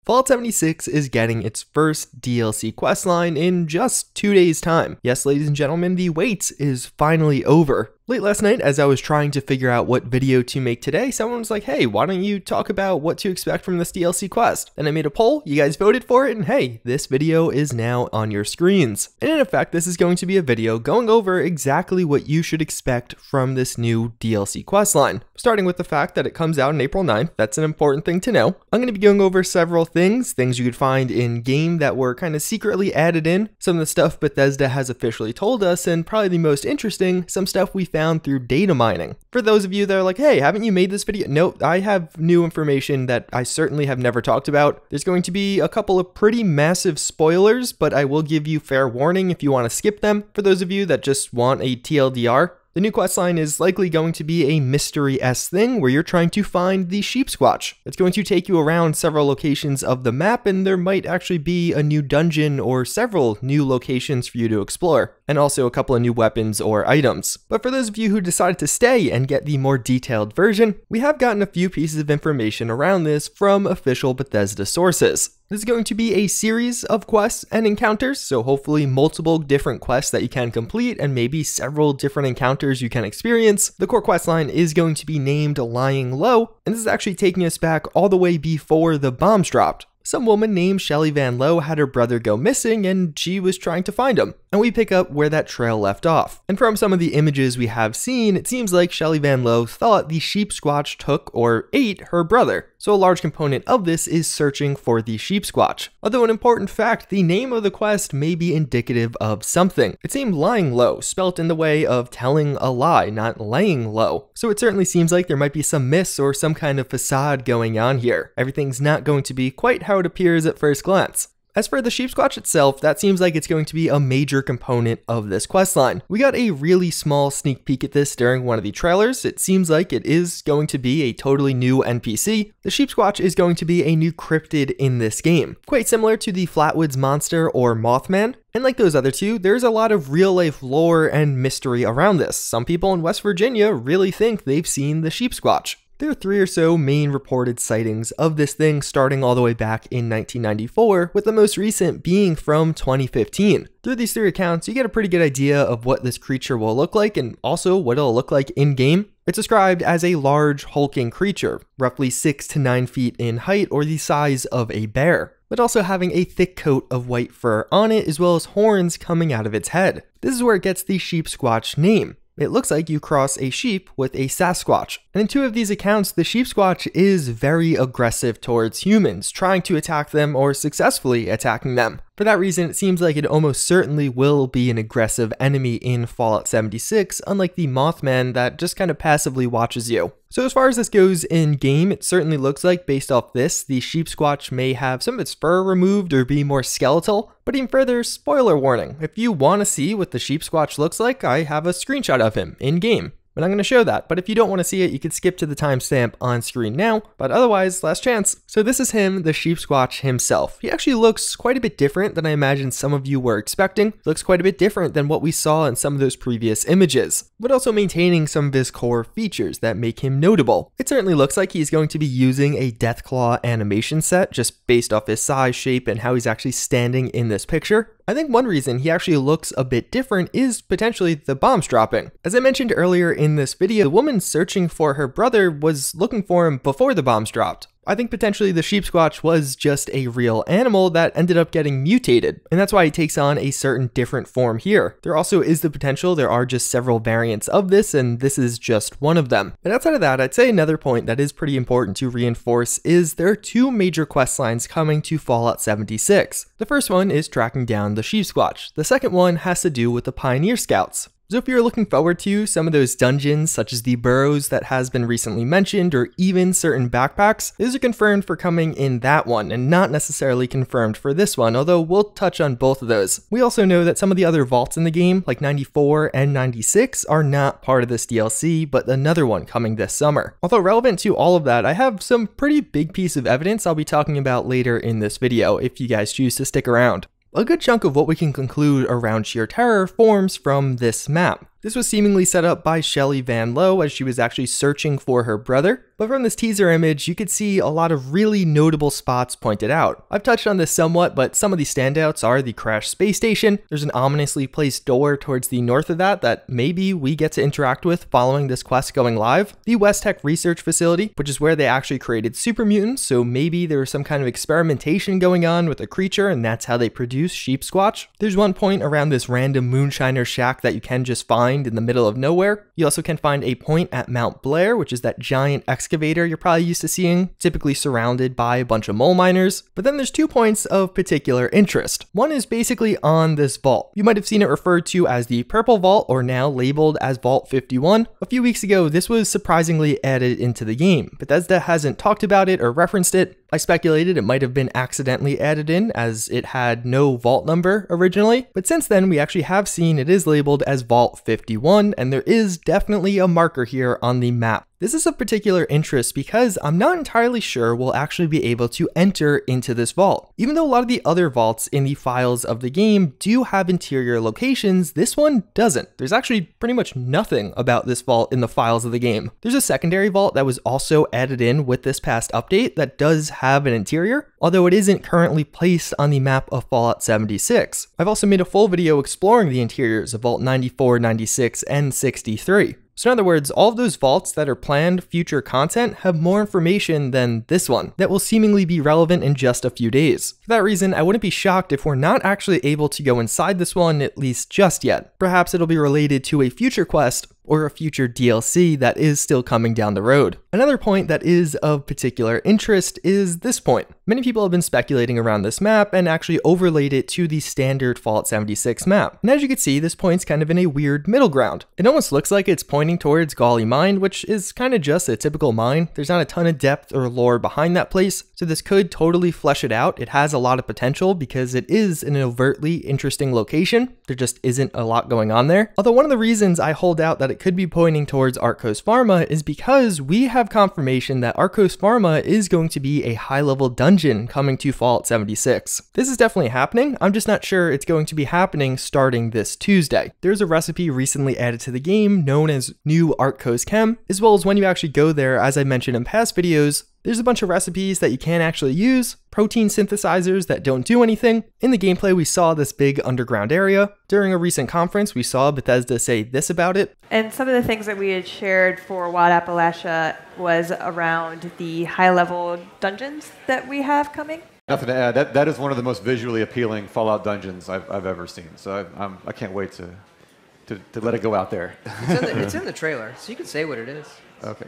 Fallout 76 is getting its first DLC questline in just 2 days' time. Yes, ladies and gentlemen, the wait is finally over. Late last night, as I was trying to figure out what video to make today, someone was like, hey, why don't you talk about what to expect from this DLC quest? Then I made a poll, you guys voted for it, and hey, this video is now on your screens. And in effect, this is going to be a video going over exactly what you should expect from this new DLC questline. Starting with the fact that it comes out on April 9th, that's an important thing to know. I'm going to be going over several things you could find in game that were kind of secretly added in, some of the stuff Bethesda has officially told us, and probably the most interesting, some stuff we found through data mining. For those of you that are like, hey, haven't you made this video? No, I have new information that I certainly have never talked about. There's going to be a couple of pretty massive spoilers, but I will give you fair warning if you want to skip them. For those of you that just want a TLDR, the new questline is likely going to be a mystery-esque thing where you're trying to find the Sheepsquatch. It's going to take you around several locations of the map, and there might actually be a new dungeon or several new locations for you to explore, and also a couple of new weapons or items. But for those of you who decided to stay and get the more detailed version, we have gotten a few pieces of information around this from official Bethesda sources. This is going to be a series of quests and encounters, so hopefully multiple different quests that you can complete and maybe several different encounters you can experience. The core questline is going to be named Lying Lowe, and this is actually taking us back all the way before the bombs dropped. Some woman named Shelly Van Lowe had her brother go missing and she was trying to find him. And we pick up where that trail left off. And from some of the images we have seen, it seems like Shelly Van Lowe thought the Sheepsquatch took or ate her brother. So a large component of this is searching for the Sheepsquatch. Although an important fact, the name of the quest may be indicative of something. It seemed Lying Low, spelt in the way of telling a lie, not laying low. So it certainly seems like there might be some myths or some kind of facade going on here. Everything's not going to be quite how it appears at first glance. As for the Sheepsquatch itself, that seems like it's going to be a major component of this questline. We got a really small sneak peek at this during one of the trailers. It seems like it is going to be a totally new NPC. The Sheepsquatch is going to be a new cryptid in this game, quite similar to the Flatwoods Monster or Mothman. And like those other two, there's a lot of real-life lore and mystery around this. Some people in West Virginia really think they've seen the Sheepsquatch. There are 3 or so main reported sightings of this thing starting all the way back in 1994, with the most recent being from 2015. Through these 3 accounts, you get a pretty good idea of what this creature will look like and also what it'll look like in-game. It's described as a large, hulking creature, roughly 6 to 9 feet in height or the size of a bear, but also having a thick coat of white fur on it as well as horns coming out of its head. This is where it gets the Sheepsquatch name. It looks like you cross a sheep with a Sasquatch. And in 2 of these accounts, the Sheepsquatch is very aggressive towards humans, trying to attack them or successfully attacking them. For that reason, it seems like it almost certainly will be an aggressive enemy in Fallout 76, unlike the Mothman that just kind of passively watches you. So as far as this goes in game, it certainly looks like, based off this, the Sheepsquatch may have some of its fur removed or be more skeletal. But even further, spoiler warning, if you want to see what the Sheepsquatch looks like, I have a screenshot of him in game. But I'm going to show that, but if you don't want to see it, you can skip to the timestamp on screen now, but otherwise, last chance. So this is him, the Sheepsquatch himself. He actually looks quite a bit different than I imagine some of you were expecting. Looks quite a bit different than what we saw in some of those previous images, but also maintaining some of his core features that make him notable. It certainly looks like he's going to be using a Deathclaw animation set, just based off his size, shape, and how he's actually standing in this picture. I think one reason he actually looks a bit different is potentially the bombs dropping. As I mentioned earlier in this video, the woman searching for her brother was looking for him before the bombs dropped. I think potentially the Sheepsquatch was just a real animal that ended up getting mutated, and that's why he takes on a certain different form here. There also is the potential there are just several variants of this, and this is just one of them. But outside of that, I'd say another point that is pretty important to reinforce is there are 2 major quest lines coming to Fallout 76. The first one is tracking down the Sheepsquatch. The second one has to do with the Pioneer Scouts. So if you're looking forward to some of those dungeons, such as the burrows that has been recently mentioned, or even certain backpacks, those are confirmed for coming in that one, and not necessarily confirmed for this one, although we'll touch on both of those. We also know that some of the other vaults in the game, like 94 and 96, are not part of this DLC, but another one coming this summer. Although relevant to all of that, I have some pretty big piece of evidence I'll be talking about later in this video, if you guys choose to stick around. A good chunk of what we can conclude around Shear Terror forms from this map. This was seemingly set up by Shelly Van Lowe as she was actually searching for her brother, but from this teaser image, you could see a lot of really notable spots pointed out. I've touched on this somewhat, but some of the standouts are the crashed space station. There's an ominously placed door towards the north of that maybe we get to interact with following this quest going live. The West Tech Research Facility, which is where they actually created super mutants, so maybe there was some kind of experimentation going on with a creature and that's how they produce Sheepsquatch. There's one point around this random moonshiner shack that you can just find in the middle of nowhere. You also can find a point at Mount Blair, which is that giant excavator you're probably used to seeing, typically surrounded by a bunch of mole miners. But then there's 2 points of particular interest. One is basically on this vault. You might have seen it referred to as the Purple Vault, or now labeled as Vault 51. A few weeks ago, this was surprisingly added into the game. Bethesda hasn't talked about it or referenced it. I speculated it might have been accidentally added in as it had no vault number originally, but since then we actually have seen it is labeled as Vault 51, and there is definitely a marker here on the map. This is of particular interest because I'm not entirely sure we'll actually be able to enter into this vault. Even though a lot of the other vaults in the files of the game do have interior locations, this one doesn't. There's actually pretty much nothing about this vault in the files of the game. There's a secondary vault that was also added in with this past update that does have an interior, although it isn't currently placed on the map of Fallout 76. I've also made a full video exploring the interiors of Vault 94, 96, and 63. So in other words, all of those vaults that are planned future content have more information than this one that will seemingly be relevant in just a few days. For that reason, I wouldn't be shocked if we're not actually able to go inside this one, at least just yet. Perhaps it'll be related to a future quest or a future DLC that is still coming down the road. Another point that is of particular interest is this point. Many people have been speculating around this map and actually overlaid it to the standard Fallout 76 map. And as you can see, this point's kind of in a weird middle ground. It almost looks like it's pointing towards Gully Mine, which is kind of just a typical mine. There's not a ton of depth or lore behind that place, so this could totally flesh it out. It has a lot of potential because it is an overtly interesting location. There just isn't a lot going on there. Although one of the reasons I hold out that it could be pointing towards Coast Varma is because we have confirmation that Coast Varma is going to be a high-level dungeon coming to Fallout 76. This is definitely happening. I'm just not sure it's going to be happening starting this Tuesday. There's a recipe recently added to the game known as New Coast Chem, as well as when you actually go there, as I mentioned in past videos, there's a bunch of recipes that you can actually use, protein synthesizers that don't do anything. In the gameplay, we saw this big underground area. During a recent conference, we saw Bethesda say this about it. And some of the things that we had shared for Wild Appalachia was around the high-level dungeons that we have coming. Nothing to add. That is one of the most visually appealing Fallout dungeons I've ever seen. So I can't wait to let it go out there. It's in the trailer, so you can say what it is. Okay.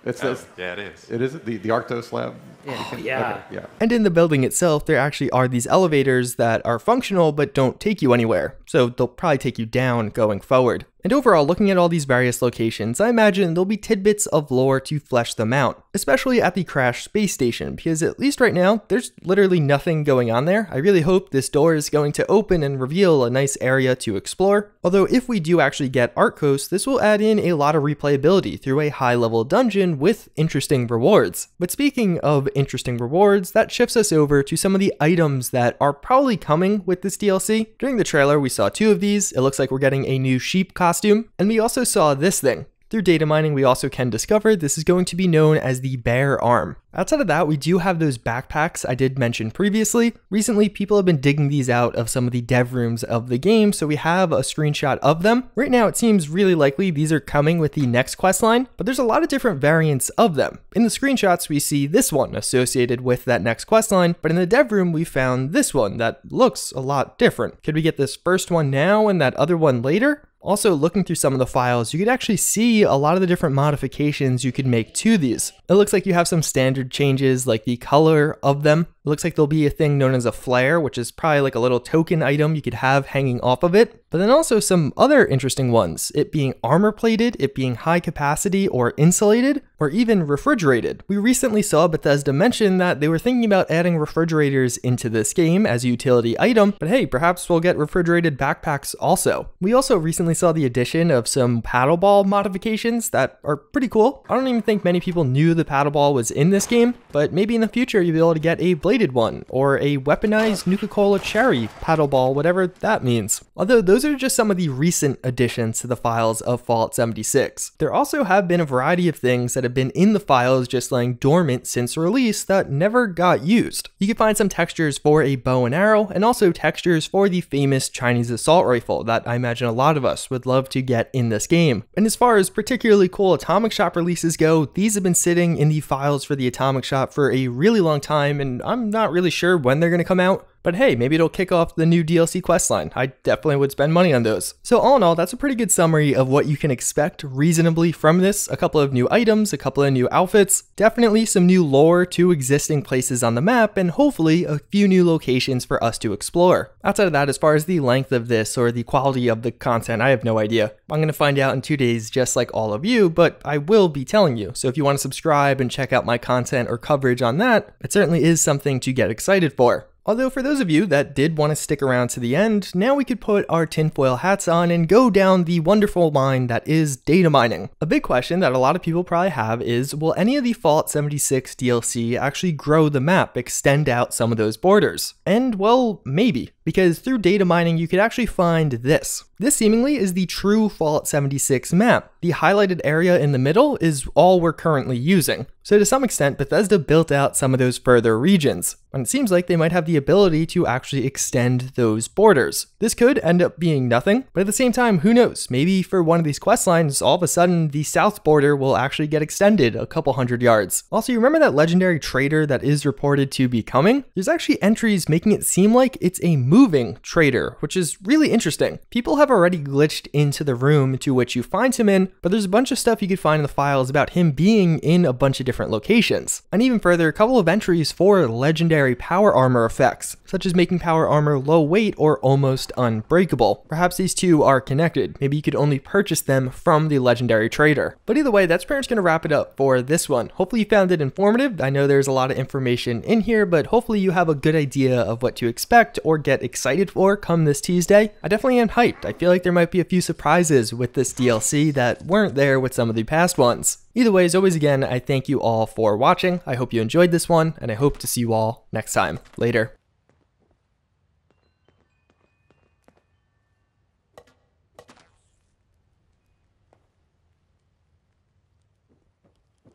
Yeah, it is. It is the Arctos lab? Yeah. Okay, yeah. And in the building itself, there actually are these elevators that are functional but don't take you anywhere. So they'll probably take you down going forward. And overall, looking at all these various locations, I imagine there'll be tidbits of lore to flesh them out, especially at the crashed space station, because at least right now, there's literally nothing going on there. I really hope this door is going to open and reveal a nice area to explore. Although if we do actually get Coast, this will add in a lot of replayability through a high-level dungeon with interesting rewards. But speaking of interesting rewards, that shifts us over to some of the items that are probably coming with this DLC. During the trailer, we saw 2 of these. It looks like we're getting a new sheep costume, and we also saw this thing. Through data mining, we also can discover this is going to be known as the Bear Arm. Outside of that, we do have those backpacks I did mention previously. Recently, people have been digging these out of some of the dev rooms of the game, so we have a screenshot of them. Right now, it seems really likely these are coming with the next questline, but there's a lot of different variants of them. In the screenshots, we see this one associated with that next questline, but in the dev room, we found this one that looks a lot different. Could we get this first one now and that other one later? Also, looking through some of the files, you could actually see a lot of the different modifications you could make to these. It looks like you have some standard changes like the color of them. It looks like there'll be a thing known as a flare, which is probably like a little token item you could have hanging off of it. But then also some other interesting ones, it being armor plated, it being high capacity or insulated, or even refrigerated. We recently saw Bethesda mention that they were thinking about adding refrigerators into this game as a utility item, but hey, perhaps we'll get refrigerated backpacks also. We also recently saw the addition of some paddleball modifications that are pretty cool. I don't even think many people knew the paddleball was in this game, but maybe in the future you'll be able to get a inflated one, or a weaponized Nuka-Cola cherry paddle ball, whatever that means. Although those are just some of the recent additions to the files of Fallout 76. There also have been a variety of things that have been in the files just laying dormant since release that never got used. You can find some textures for a bow and arrow, and also textures for the famous Chinese assault rifle that I imagine a lot of us would love to get in this game. And as far as particularly cool Atomic Shop releases go, these have been sitting in the files for the Atomic Shop for a really long time, and I'm not really sure when they're going to come out. But hey, maybe it'll kick off the new DLC Questline. I definitely would spend money on those. So all in all, that's a pretty good summary of what you can expect reasonably from this. A couple of new items, a couple of new outfits, definitely some new lore to existing places on the map, and hopefully a few new locations for us to explore. Outside of that, as far as the length of this or the quality of the content, I have no idea. I'm going to find out in 2 days just like all of you, but I will be telling you. So if you want to subscribe and check out my content or coverage on that, it certainly is something to get excited for. Although for those of you that did want to stick around to the end, now we could put our tinfoil hats on and go down the wonderful line that is data mining. A big question that a lot of people probably have is, will any of the Fallout 76 DLC actually grow the map, extend out some of those borders? And well, maybe. Because through data mining, you could actually find this. This seemingly is the true Fallout 76 map. The highlighted area in the middle is all we're currently using. So to some extent, Bethesda built out some of those further regions, and it seems like they might have the ability to actually extend those borders. This could end up being nothing, but at the same time, who knows? Maybe for one of these quest lines, all of a sudden the south border will actually get extended a couple hundred yards. Also, you remember that legendary trader that is reported to be coming? There's actually entries making it seem like it's a moving trader, which is really interesting. People have already glitched into the room to which you find him in, but there's a bunch of stuff you could find in the files about him being in a bunch of different locations. And even further, a couple of entries for legendary power armor effects, such as making power armor low weight or almost unbreakable. Perhaps these two are connected. Maybe you could only purchase them from the legendary trader. But either way, that's pretty much going to wrap it up for this one. Hopefully you found it informative. I know there's a lot of information in here, but hopefully you have a good idea of what to expect or get excited for come this Tuesday. I definitely am hyped. I feel like there might be a few surprises with this DLC that weren't there with some of the past ones. Either way, as always, again, I thank you all for watching. I hope you enjoyed this one, and I hope to see you all next time. Later.